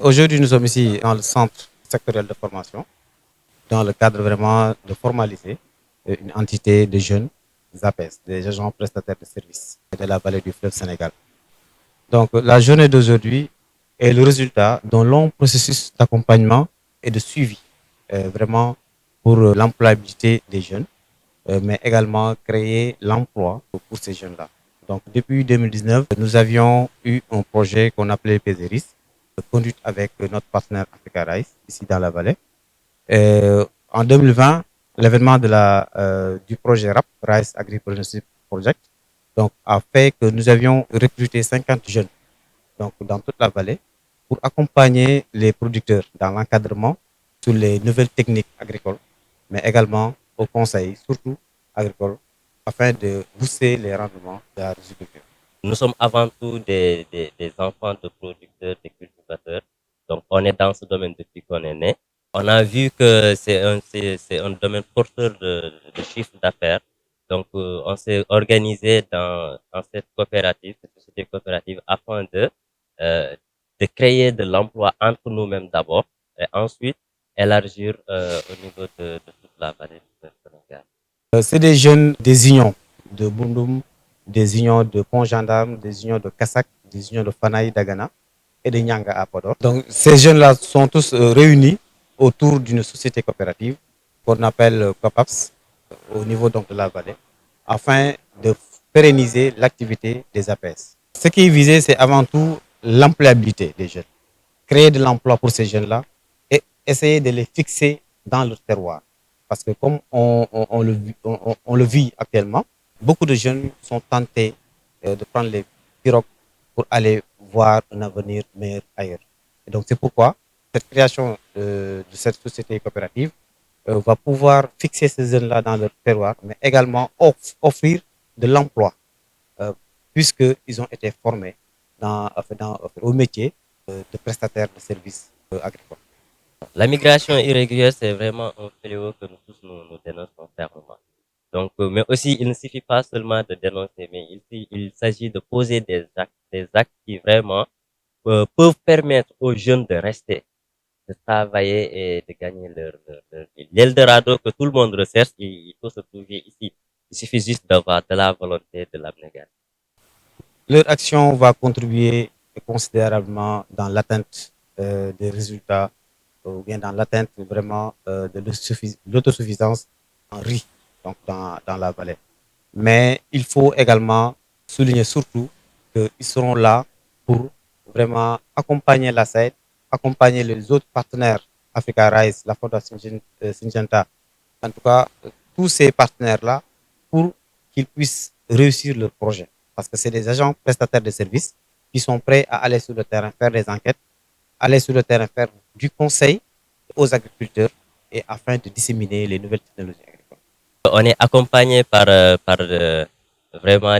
Aujourd'hui, nous sommes ici dans le centre sectoriel de formation, dans le cadre vraiment de formaliser une entité de jeunes APS, des agents prestataires de services de la vallée du fleuve Sénégal. Donc, la journée d'aujourd'hui est le résultat d'un long processus d'accompagnement et de suivi, vraiment pour l'employabilité des jeunes, mais également créer l'emploi pour ces jeunes-là. Donc, depuis 2019, nous avions eu un projet qu'on appelait PZRIS, conduite avec notre partenaire Africa Rice, ici dans la vallée. En 2020, l'événement du projet RAP, Rice Agripreneurship Project, donc, a fait que nous avions recruté 50 jeunes donc, dans toute la vallée pour accompagner les producteurs dans l'encadrement sur les nouvelles techniques agricoles, mais également au conseil, surtout agricole, afin de booster les rendements de la riziculture. Nous sommes avant tout des enfants de producteurs, de cultivateurs. Donc, on est dans ce domaine depuis qu'on est né. On a vu que c'est un domaine porteur de chiffre d'affaires. Donc, on s'est organisé dans cette coopérative, cette société coopérative, afin de créer de l'emploi entre nous-mêmes d'abord, et ensuite élargir au niveau de toute la vallée de Sénégal. C'est des jeunes des unions de Bundum, des unions de Pont-Gendarme, des unions de Kassak, des unions de Fanaï Dagana et de Nyanga à Podor. Donc, ces jeunes-là sont tous réunis autour d'une société coopérative qu'on appelle COPAPS au niveau donc, de la vallée afin de pérenniser l'activité des APS. Ce qui est visé, c'est avant tout l'employabilité des jeunes. Créer de l'emploi pour ces jeunes-là et essayer de les fixer dans leur terroir. Parce que comme on le vit actuellement, beaucoup de jeunes sont tentés de prendre les pirogues pour aller voir un avenir meilleur ailleurs. Et donc c'est pourquoi cette création de cette société coopérative va pouvoir fixer ces jeunes-là dans leur terroir, mais également offrir de l'emploi, euh, puisqu'ils ont été formés au métier de prestataire de services agricoles. La migration irrégulière, c'est vraiment un fléau que nous tous nous dénonçons fermement. Donc, mais aussi, il ne suffit pas seulement de dénoncer, mais il s'agit de poser des actes qui vraiment peuvent permettre aux jeunes de rester, de travailler et de gagner leur vie. L'Eldorado que tout le monde recherche, il peut se trouver ici. Il suffit juste d'avoir de la volonté, de l'abnégation. Leur action va contribuer considérablement dans l'atteinte des résultats ou bien dans l'atteinte vraiment de l'autosuffisance en riz donc dans la vallée. Mais il faut également souligner surtout qu'ils seront là pour vraiment accompagner la SAID, accompagner les autres partenaires, Africa Rice, la Fondation Syngenta, en tout cas tous ces partenaires-là, pour qu'ils puissent réussir leur projet. Parce que c'est des agents prestataires de services qui sont prêts à aller sur le terrain faire des enquêtes, aller sur le terrain faire du conseil aux agriculteurs et afin de disséminer les nouvelles technologies agricoles. On est accompagné par vraiment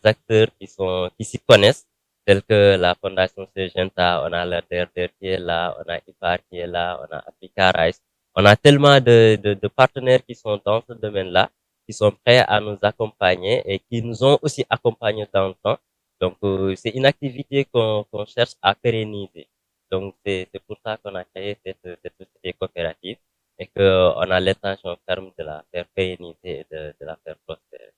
acteurs qui s'y connaissent, tels que la Fondation Syngenta, on a l'ADRDR qui est là, on a IPAR qui est là, on a Africa Rice. On a tellement de partenaires qui sont dans ce domaine-là, qui sont prêts à nous accompagner et qui nous ont aussi accompagnés dans le temps. Donc, c'est une activité qu'on cherche à pérenniser. Donc, c'est pour ça qu'on a créé cette société coopérative et qu'on a l'intention ferme de la faire pérenniser et de la faire prospérer.